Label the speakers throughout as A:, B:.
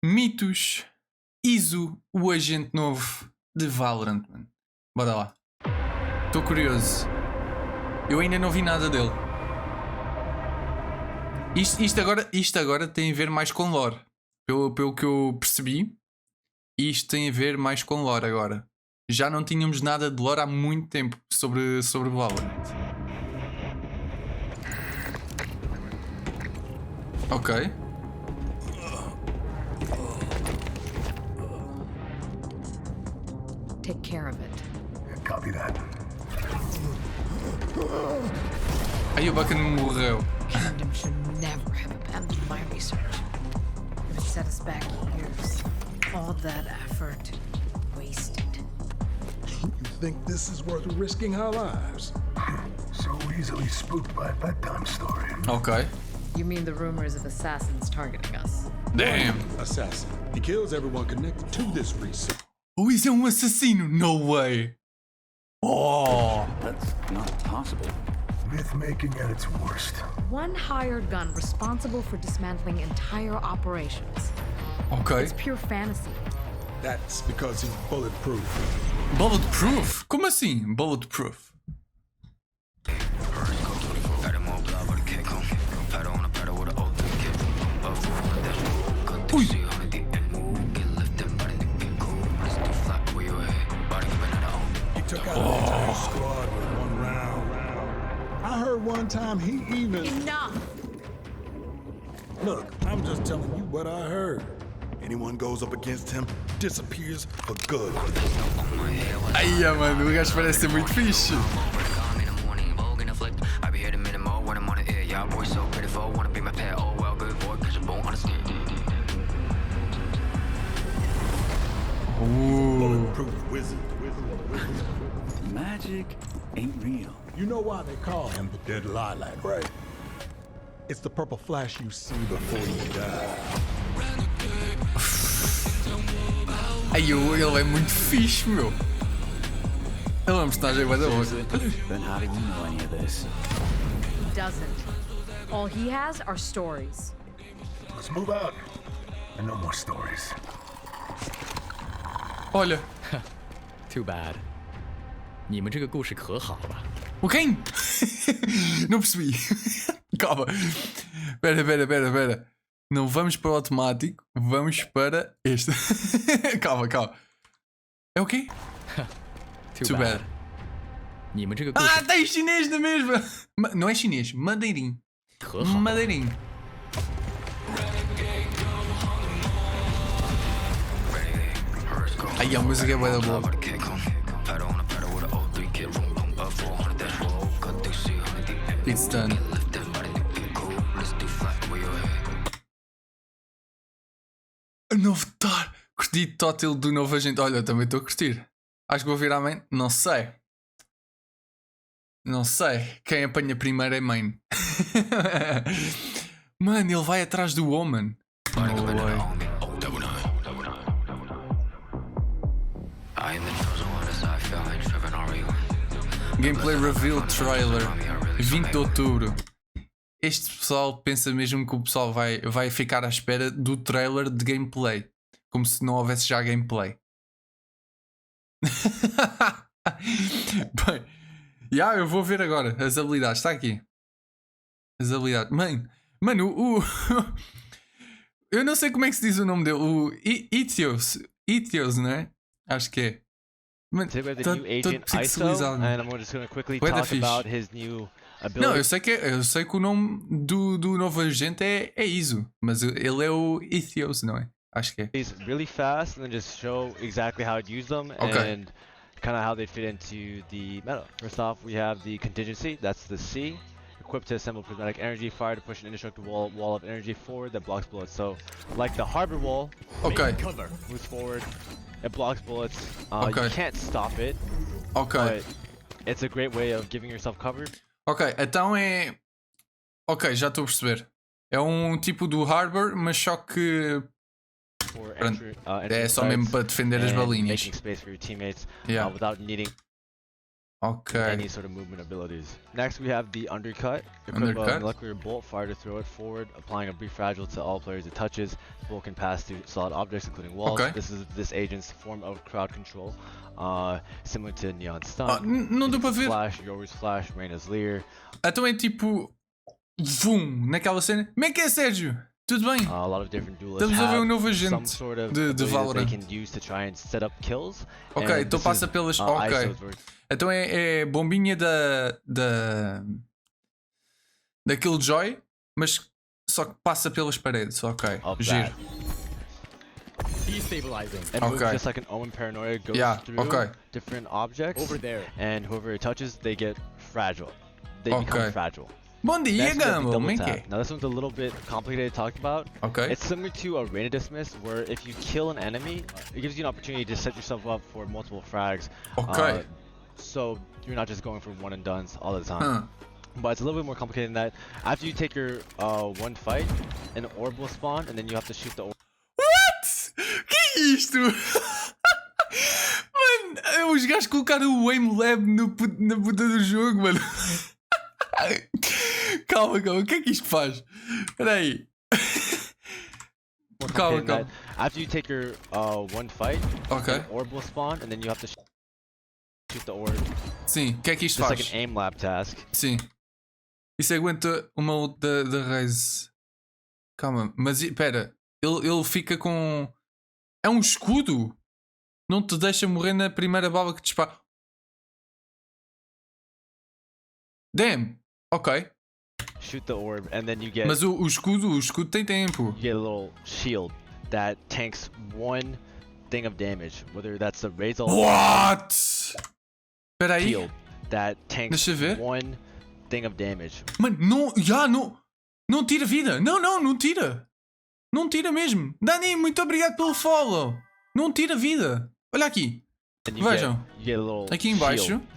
A: Mitos, Iso, o agente novo de Valorant, mano. Bora lá. Estou curioso. Eu ainda não vi nada dele. Isto agora tem a ver mais com lore. Pelo que eu percebi, isto tem a ver mais com lore agora. Já não tínhamos nada de lore há muito tempo sobre Valorant. Ok.
B: Take care of it.
C: Copy that.
A: Aí o bacana morreu.
B: Kingdom should never have abandoned my research. It set us back years. All that effort wasted.
D: You think this is worth risking our lives?
C: So easily spooked by a bedtime story.
A: Ok.
B: You mean the rumors of assassins targeting us?
A: Damn.
D: Assassin. He kills everyone connected to this research.
A: O Iso é um assassino. No way. Oh.
E: That's not possible.
C: Myth-making at its worst.
B: One hired gun responsible for dismantling entire operations.
A: Ok.
B: It's pure fantasy.
D: That's because he's bulletproof.
A: Bulletproof? Como assim? Bulletproof? Ui.
D: He took out an entire squad with one round. I heard one time he even...
B: Enough!
D: Look, I'm just telling you what I heard. Anyone goes up against him disappears for good.
A: Ai, mano, o gajo parece ser muito fixe.
D: Bulletproof wizard.
E: Magic ain't real.
D: You know why they call him the Dead Lilac, right? It's the purple flash you see before you die.
A: Ai, ele é muito fixe, meu. Ele é um personagem bué da louco.
E: Then how do you know any of this?
B: He doesn't. All he has are stories.
C: Let's move out. And no more stories.
A: Olha.
F: Too bad. 你们这个故事可好了。
A: O quem? Não percebi. Calma. Espera. Não vamos para o automático. Vamos para este. calma. É o quê? Too bad.
F: 你们这个故事
A: Ah, tem chinês na mesma. Não é chinês. Madeirinho.
F: 可好了。
A: Madeirinho. Ai, a música é bué da boa. It's done. Novo Thor. Curti tótil do novo agente. Olha, eu também estou a curtir. Acho que vou virar main. Não sei. Quem apanha primeiro é main. Mano, ele vai atrás do Woman. No way. Gameplay Reveal Trailer 20 de outubro. Este pessoal pensa mesmo que o pessoal vai ficar à espera do trailer de gameplay, como se não houvesse já gameplay. Bem, eu vou ver agora as habilidades. Está aqui. As habilidades. Mano, eu não sei como é que se diz o nome dele. O etheos, não é? Acho que é. Mano,
G: Today we have the new agent ISO, and I'm just going to quickly talk about his new ability.
A: Não, eu sei que o nome do novo agente é ISO, mas ele é o etheos, não é? Acho que é.
G: He's really fast, and then just show exactly how to use them and kind of how they fit into the meta. First off, we have the contingency. That's the C. Equipped to assemble prismatic energy, fire to push an indestructible wall of energy forward that blocks bullets. So, like the harbor wall, cover moves forward. It blocks bullets. You can't stop it. But it's a great way of giving yourself cover.
A: Ok, então é. Ok, já estou a perceber. É um tipo do Harbor, mas só que. É só mesmo para defender as balinhas.
G: Making space for your teammates
A: Yeah.
G: without needing
A: Ok.
G: any sort of movement abilities. Next, we have the undercut. Equip
A: Undercut.
G: a molecular bolt, fire to throw it forward, applying a brief fragile to all players it touches. The bolt can pass through solid objects, including walls.
A: Ok.
G: This is this agent's form of crowd control, similar to Neon Stun.
A: Não deu para ver.
G: Flash, Yoru's Flash, Reina's Leer.
A: Então é tipo. Vum! Naquela cena. Como é que é, Sérgio? Tudo bem?
G: A lot of different duelists
A: Estamos a ver um
G: have
A: novo
G: some
A: agente
G: sort of
A: de
G: ability that
A: Valorant.
G: they can use to try and set up kills.
A: Ok,
G: and
A: então
G: this
A: passa
G: is,
A: pelas. Ok.
G: ISO's work.
A: Então é bombinha da Killjoy, mas só que passa pelas paredes. Ok.
G: Of
A: Giro.
G: that.
F: Destabilizing.
G: It moves
A: Okay.
G: just like an Omen Paranoia goes
A: Yeah,
G: through
A: okay.
G: different objects.
F: Over there.
G: And whoever it touches, they get fragile. They
A: Okay.
G: become fragile.
A: Bom dia,
G: Next, we have the
A: Gamble.
G: double
A: Como é
G: tap.
A: que é?
G: Now this one's a little bit complicated to talk about.
A: Ok.
G: It's similar to a Reina Dismiss, where if you kill an enemy, it gives you an opportunity to set yourself up for multiple frags.
A: Ok.
G: So you're not just going for one and dones all the time.
A: Hã.
G: But it's a little bit more complicated than that. After you take your one fight, an orb will spawn, and then you have to shoot the orb.
A: What? Que é isto? Mano, os gajos colocaram o Aim Lab na puta do jogo, mano. Calma, o que é que isto faz? Espera aí.
G: More
A: Calma,
G: complicated than that. After you take your one fight,
A: Ok.
G: an orb will spawn, and then you have to shoot the orb.
A: Sim, o que é que isto
G: Just
A: faz?
G: like an aim lab task.
A: Sim. Isso aguenta uma ult da Raze. Calma, mas espera. Ele fica com. É um escudo? Não te deixa morrer na primeira bala que dispara. Damn! Ok.
G: Shoot the orb, and then you get
A: Mas o escudo tem tempo.
G: you get a little shield that tanks one thing of damage, whether that's a raise ult
A: What? Espera aí.
G: shield that tanks
A: Deixa eu ver.
G: one thing of damage.
A: Mano, não tira vida. Não tira. Não tira mesmo. Dani, muito obrigado pelo follow. Não tira vida. Olha aqui.
G: And you
A: Vejam.
G: get a little
A: Aqui em baixo.
G: shield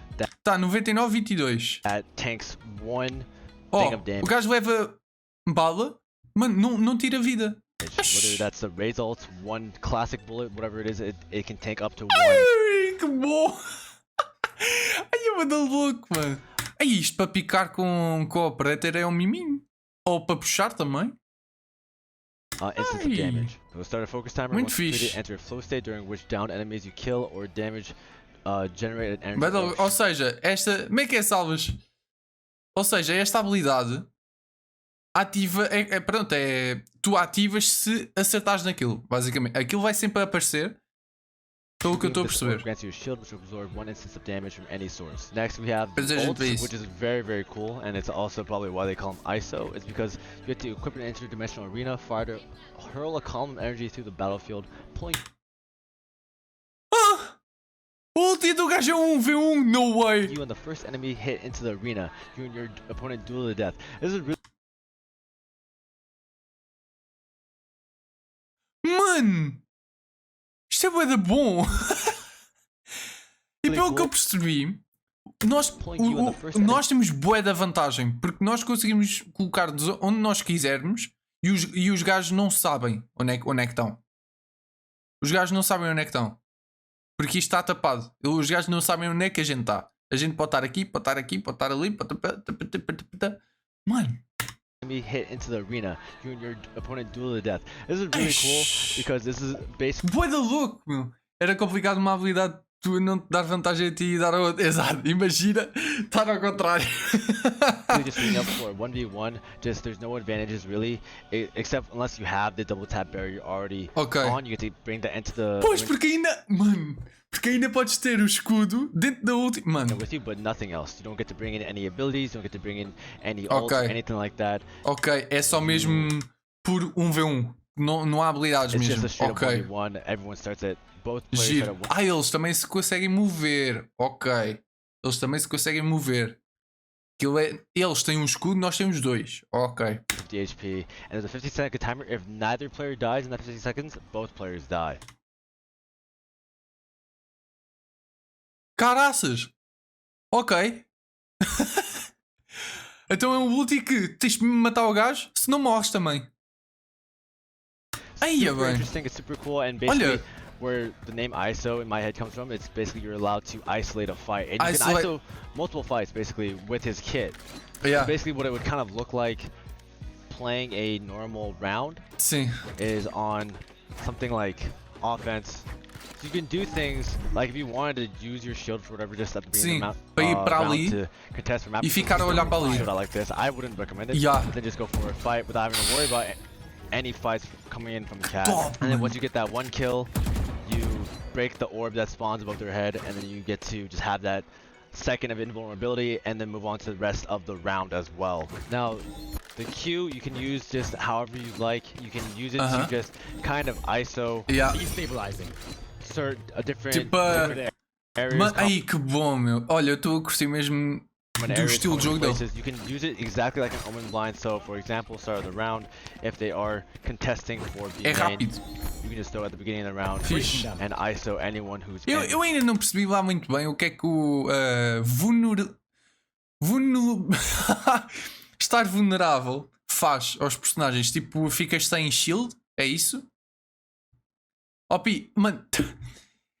A: Tá 99-22.
G: that tanks one thing
A: Oh,
G: of damage.
A: o gajo leva bala. Mano, não tira vida.
G: Whether that's a raise ult, one classic bullet, whatever it is, it can tank up to one.
A: Ai, que bom. Ai, eu ando louco, mano. É isto para picar com o operator é um miminho. Ou para puxar também.
G: Instance of
A: Ai.
G: damage. We'll start a focus timer.
A: Muito
G: Once completed,
A: fixe.
G: enter a flow state during which downed enemies you kill or damage generated energy.
A: Battle, ou seja, esta. Como é que é, Salvas? Ou seja, esta habilidade ativa. Pronto, é. Tu ativas se acertares naquilo, basicamente. Aquilo vai sempre aparecer. Pelo que eu estou a
G: This orb
A: perceber.
G: grants you a shield which will absorb one instance of damage from any source. Next we have the
A: Precision
G: ult,
A: base.
G: which is very, very cool, and it's also probably why they call them ISO. It's because you get to equip an interdimensional arena, fire to hurl a column of energy through the battlefield, pulling
A: Ah! O ulti do gajo é 1v1, no way!
G: you and the first enemy hit into the arena. You and your opponent duel to death. This is really
A: Mano! Isto é bué da bom! E pelo que eu
G: cool.
A: percebi, nós,
G: Pulling you in the first
A: nós temos bué da vantagem, porque nós conseguimos colocar-nos onde nós quisermos e os gajos não sabem onde é que estão. Os gajos não sabem onde é que estão. Porque isto está tapado. Os gajos não sabem onde é que a gente está. A gente pode estar aqui, pode estar aqui, pode estar ali, pode estar... Mano!
G: enemy hit into the arena. You and your opponent duel to death. This is really cool because this is basically
A: Bué da louco, meu! Era complicado uma habilidade tu não te dar vantagem a ti e dar a outra. Exato, imagina estar ao contrário.
G: just being up for 1v1. Just there's no advantages really, except unless you have the double tap barrier already
A: Ok.
G: on. You get to bring that into the
A: Pois, porque ainda. Mano, porque ainda podes ter o escudo dentro da última. Mano,
G: with you, but nothing else. You don't get to bring in any abilities. You don't get to bring in any ults
A: Okay.
G: or anything like that.
A: ok, é só mesmo por 1v1. Não há habilidades
G: It's
A: mesmo.
G: just a straight up
A: Ok,
G: 1v1. Everyone starts at both players start
A: giro.
G: at
A: Ah, eles também se conseguem mover. Ok, eles também se conseguem mover. Eles têm um escudo, nós temos dois. Ok.
G: 50 HP, and there's a 50-second timer. If neither player dies in that 50 seconds, both players die.
A: Caraças! Ok. Então é um ulti que tens de matar o gajo, se não morres também. Aí é
G: Super
A: bem.
G: interesting. It's super cool, and basically, where the name ISO in my head comes from. It's basically you're allowed to isolate a fight, and you can
A: Isolate-
G: ISO multiple fights basically with his kit.
A: Yeah.
G: So basically, what it would kind of look like playing a normal round
A: Sim.
G: is on something like offense. So you can do things like if you wanted to use your shield for whatever, just at the beginning
A: Sim,
G: of
A: para ir
G: the
A: para
G: round
A: ali
G: to contest for map.
A: e ficar a olhar para ali.
G: Shield out like this, I wouldn't recommend it.
A: Yeah.
G: But then just go for a fight without having to worry about any fights coming in from cat.
A: Top,
G: And then
A: man.
G: once you get that one kill, you break the orb that spawns above their head, and then you get to just have that second of invulnerability, and then move on to the rest of the round as well. Now, the Q you can use just however you like. You can use it to just kind of ISO
A: Yeah.
F: Destabilizing.
G: a different,
A: Tipo,
G: different areas.
A: Ai, que bom, meu. Olha, eu estou a curtir mesmo
G: common
A: do
G: areas,
A: estilo de
G: common
A: jogo dele.
G: places. You can use it exactly like an Omen Blind. So, for example, start of the round, if they are contesting for B
A: É
G: main,
A: rápido.
G: you can just throw at the beginning of the round
A: Fixe.
G: and ISO anyone who's
A: Eu ainda não percebi lá muito bem o que é que o estar vulnerável faz aos personagens. Tipo, ficas sem shield? É isso? Pi, mano,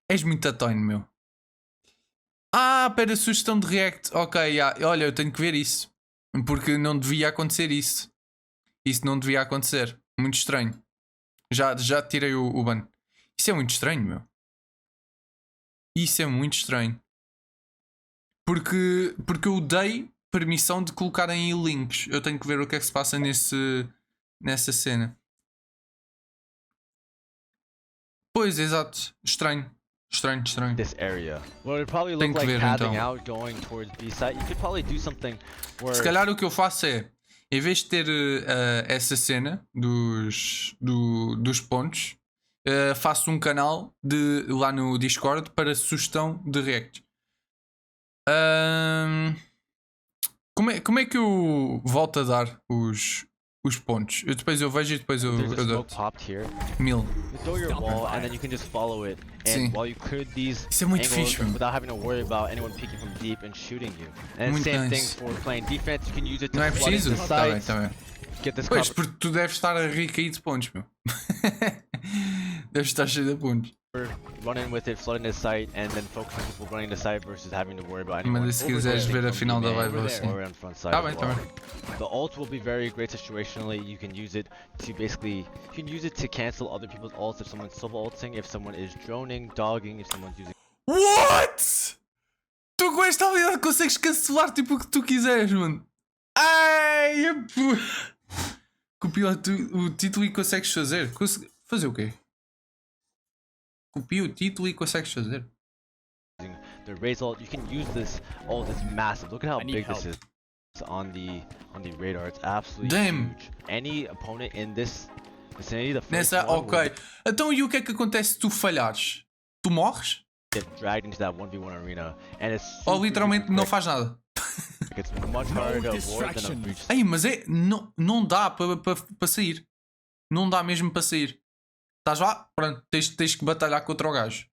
A: és muito atónimo, meu. Pera, sugestão de react. Ok, olha, eu tenho que ver isso. Porque não devia acontecer isso. Isso não devia acontecer. Muito estranho. Já tirei o ban. Isso é muito estranho, meu. Isso é muito estranho. Porque eu dei permissão de colocarem aí links. Eu tenho que ver o que é que se passa nessa cena. Pois, exato. Estranho.
G: this area. Well, it would probably look
A: Tenho que
G: like
A: ver,
G: pathing
A: então.
G: out, going towards B site. You could probably do something where
A: Se calhar o que eu faço é, em vez de ter essa cena dos pontos, faço um canal lá no Discord para sugestão de react. Como é que eu volto a dar os pontos? Depois eu vejo e depois eu
G: there's a
A: dou.
G: smoke popped here.
A: 1000.
G: You throw your wall and then you can just follow it. And
A: Sim.
G: while you clear these
A: Isso é muito
G: angles
A: fixe, mano.
G: without having to worry about anyone peeking from deep and shooting you. And
A: Muito
G: same
A: nice.
G: thing for playing defense. You can use it to
A: Não é
G: flood
A: preciso?
G: into
A: Tá bem,
G: sites,
A: tá bem.
G: get this
A: Pois,
G: cover
A: porque tu deves estar rico aí de pontos, meu. Deves estar cheio de pontos.
G: running with it, flooding the site, and then focusing people running the site versus having to worry about anyone
A: Mas se quiseres ver a final da live assim.
G: or on front side.
A: Tá
G: as
A: bem, tá
G: well.
A: bem.
G: The ult will be very great situationally. You can use it to basically, you can use it to cancel other people's ults if someone's solo ulting, if someone is droning, dogging, if someone's using.
A: What? Tu com esta habilidade consegues cancelar tipo o que tu quiseres, mano. Ai, copia o título e consegues fazer. Fazer o quê? Copia o título e consegues fazer.
G: The raise ult, you can use this ult. It's massive. Look at how
F: I need
G: big
F: help.
G: this is on the radar. It's absolutely
A: Damn.
G: huge. Any opponent in this vicinity, the first
A: Nessa,
G: one will
A: ok. Então e o que é que acontece se tu falhares? Tu morres?
G: get dragged into that 1v1 arena, and it's
A: Ou
G: super,
A: literalmente
G: super
A: não
G: quick.
A: faz nada?
G: It's much harder to avoid than a
F: distractions.
G: breach.
A: Ei, mas não dá para sair. Não dá mesmo para sair. Estás lá? Pronto, tens que batalhar contra o gajo.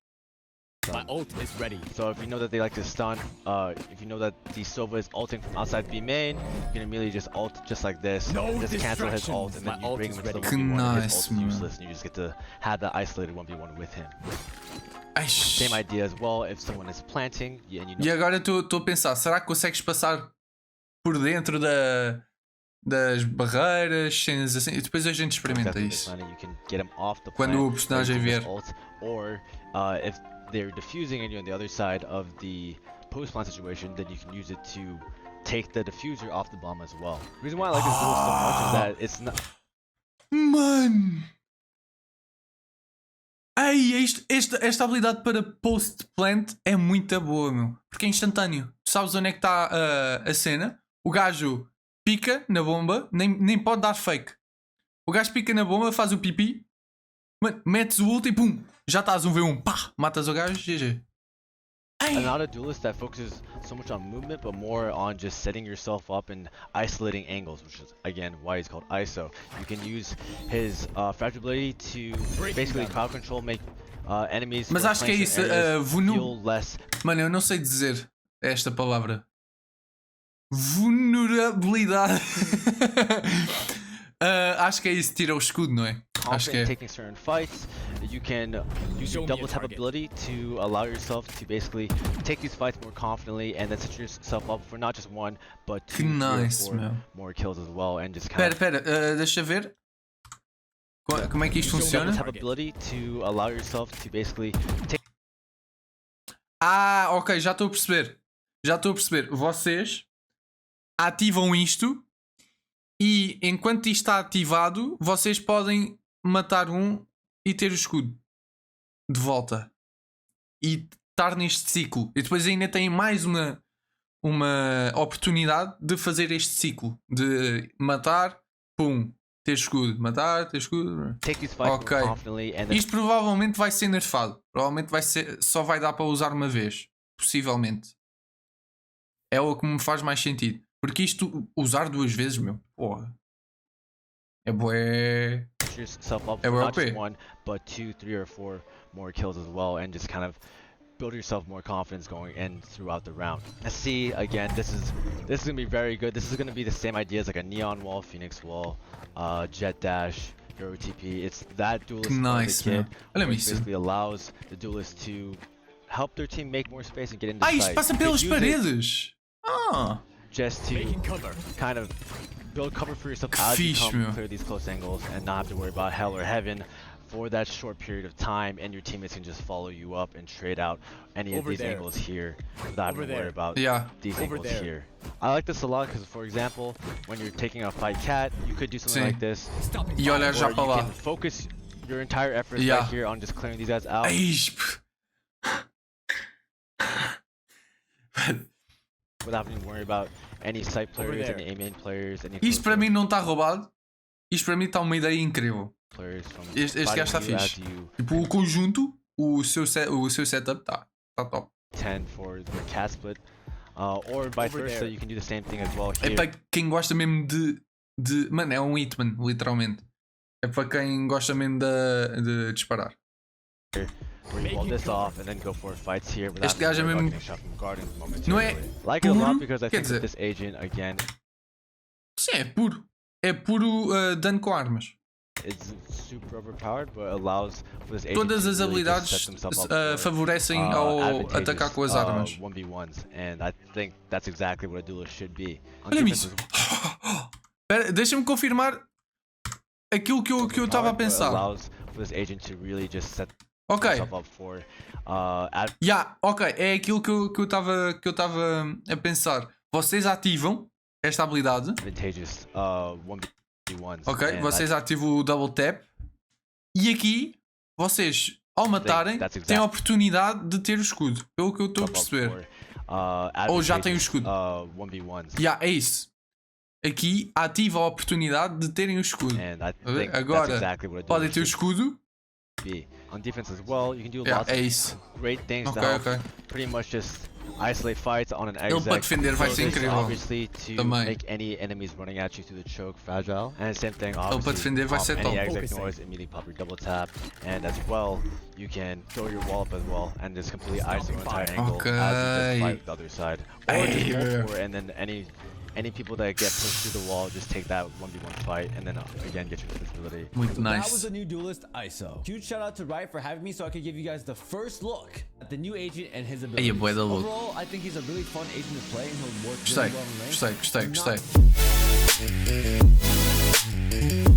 F: My ult is ready.
G: So if you know that they like to stun, if you know that the Sova is ulting from outside B main, you can immediately just ult just like this,
F: No
G: just cancel his ult,
F: distractions.
G: and then
F: My
G: you
F: ult
G: bring
F: is
G: him into the
F: ready.
G: 1v1, and his
A: Nice,
G: ult is
A: man.
G: useless, and you just get to have that isolated 1v1 with him.
A: Ai,
G: Same idea as well if someone is planting, and you know
A: E agora estou a pensar, será que consegues passar por dentro das barreiras, cenas assim? E depois a gente experimenta
G: exactly
A: isso.
G: planning, you can get him off the
A: Quando
G: plant,
A: o personagem
G: bring him
A: vier.
G: to his ult, or if they're diffusing and you're on the other side of the post-plant situation, then you can use it to take the diffuser off the bomb as well. The reason why I like this duel so much is that it's not.
A: Mano! Ai, esta habilidade para post-plant é muito boa, meu. Porque é instantâneo. Tu sabes onde é que está a cena? O gajo pica na bomba, nem pode dar fake. O gajo pica na bomba, faz o pipi, mano, metes o ult e pum! Já estás 1v1, pá! Matas o gajo, GG.
G: I'm not a duelist that focuses so much on movement, but more on just setting yourself up and isolating angles, which is again why he's called ISO. You can use his fragility to basically crowd control, make enemies.
A: Mas
G: who are
A: acho que é
G: placed
A: isso,
G: in areas feel less.
A: Mano, eu não sei dizer esta palavra. Vulnerabilidade. Acho que é isso, tira o escudo, não é? Acho que
G: Confident
A: é.
G: taking certain fights, you can use your double tap ability to allow yourself to basically take these fights more confidently and then set yourself up for not just one, but two,
A: Que nice,
G: three, or
A: meu.
G: more kills as well, and just kind
A: Pera, deixa ver. Como é que isto funciona?
G: double tap ability to allow yourself to basically take.
A: Ah, ok, já estou a perceber. Já estou a perceber. Vocês ativam isto e enquanto isto está ativado, vocês podem matar um e ter o escudo de volta. E estar neste ciclo. E depois ainda têm mais uma oportunidade de fazer este ciclo. De matar, pum, ter escudo. Matar, ter escudo.
G: Take these fights
A: Ok.
G: more confidently and then
A: Isto provavelmente vai ser nerfado. Provavelmente vai ser, só vai dar para usar uma vez. Possivelmente. É o que me faz mais sentido. Porque isto, usar duas vezes, meu. Porra. É bué.
G: set yourself up
A: É
G: for
A: bué
G: not just
A: OP.
G: one, but 2, 3, or 4 more kills as well, and just kind of build yourself more confidence going in throughout the round. I see again, this is gonna be very good. This is gonna be the same idea as like a neon wall, phoenix wall, jet dash, hero TP. It's that duelist
A: Nice,
G: kit,
A: man. Olha
G: which
A: isso.
G: basically allows the duelist to help their team make more space and get into
A: Ah, isto
G: sight.
A: passa
G: They
A: pelas
G: use it
A: paredes. Ah.
G: just to kind of build cover for yourself
A: Que
G: as you
A: fixe,
G: come
A: meu.
G: clear these close angles and not have to worry about hell or heaven for that short period of time, and your teammates can just follow you up and trade out any of these angles here without having to worry about
A: Yeah.
G: these angles here. I like this a lot because, for example, when you're taking a fight cat, you could do something
A: Sim.
G: like this,
A: E olhar já
G: or
A: para
G: you
A: lá.
G: can focus your entire efforts
A: Yeah.
G: right here on just clearing these guys out.
A: Ai,
G: Without having to worry about any site players, any A-main players, any
A: Isto para mim não está roubado. Isto para mim está uma ideia incrível.
G: players from
A: Este gajo está
G: fighting you
A: fixe.
G: as you
A: Tipo, o conjunto, o seu setup está top.
G: 10 for the cat split, or vice versa. You can do the same thing as well
A: É
G: here.
A: para quem gosta mesmo de. Mano, é um hitman, literalmente. É para quem gosta mesmo de disparar.
G: Where you wall this off and then go for fights here without
A: Este gajo é
G: having to worry about
A: mesmo-
G: getting shot from guarding
A: Não é
G: momentarily. Like it a lot
A: puro,
G: because I
A: quer
G: think
A: dizer-
G: that this agent again
A: Sim, é puro. É puro dano com armas.
G: is super overpowered, but allows for this agent
A: Todas
G: to
A: as
G: really just
A: habilidades
G: set themselves up for,
A: favorecem ao
G: advantageous,
A: atacar com as armas.
G: 1v1s, and I think that's exactly what a duelist should be. On
A: Olha-me
G: defense
A: isso.
G: as
A: Espera, deixa-me confirmar aquilo que eu estava a
G: overpowered, but
A: pensar.
G: allows for this agent to really just set
A: Ok.
G: himself up for
A: Ok, é aquilo que eu estava a pensar. Vocês ativam esta habilidade.
G: advantageous 1v1s.
A: Ok,
G: and
A: vocês ativam o double tap. E aqui, vocês, ao matarem,
G: that's
A: têm a
G: exactly-
A: oportunidade de ter o escudo. Pelo que eu estou a perceber. Ou já tem o escudo.
G: 1v1s.
A: É isso. Aqui ativa a oportunidade de terem o escudo.
G: And I think that's
A: Agora,
G: exactly what a
A: podem
G: duelist
A: ter o
G: should
A: escudo.
G: be. On defense as well, you can do lots
A: É
G: of
A: isso.
G: great things
A: Ok,
G: to help
A: ok.
G: pretty much just isolate fights on an
A: Ele
G: exec.
A: para defender vai ser
G: Focus,
A: incrível.
G: obviously, to
A: Também.
G: make any enemies running at you through the choke fragile. And same thing,
A: para
G: obviously,
A: defender vai
G: pop
A: ser
G: any
A: top.
G: exec noise, immediately pop your double tap. And as well, you can throw your wall up as well and just completely isolate your entire angle as you
A: Okay.
G: just fight the other side. Or
A: Ay,
G: just go
A: yeah.
G: for it, and then any people that get pushed through the wall, just take that 1v1 fight, and then again get your invisibility.
A: Muito
H: That was
A: nice.
H: the new duelist ISO. Huge shout out to Riot for having me so I could give you guys the first look at the new agent and his abilities.
A: bué da louco.
H: Overall, I think he's a really fun agent to play and he'll work
A: Gostei,
H: really well in lane.
A: gostei,
H: Do not
A: gostei.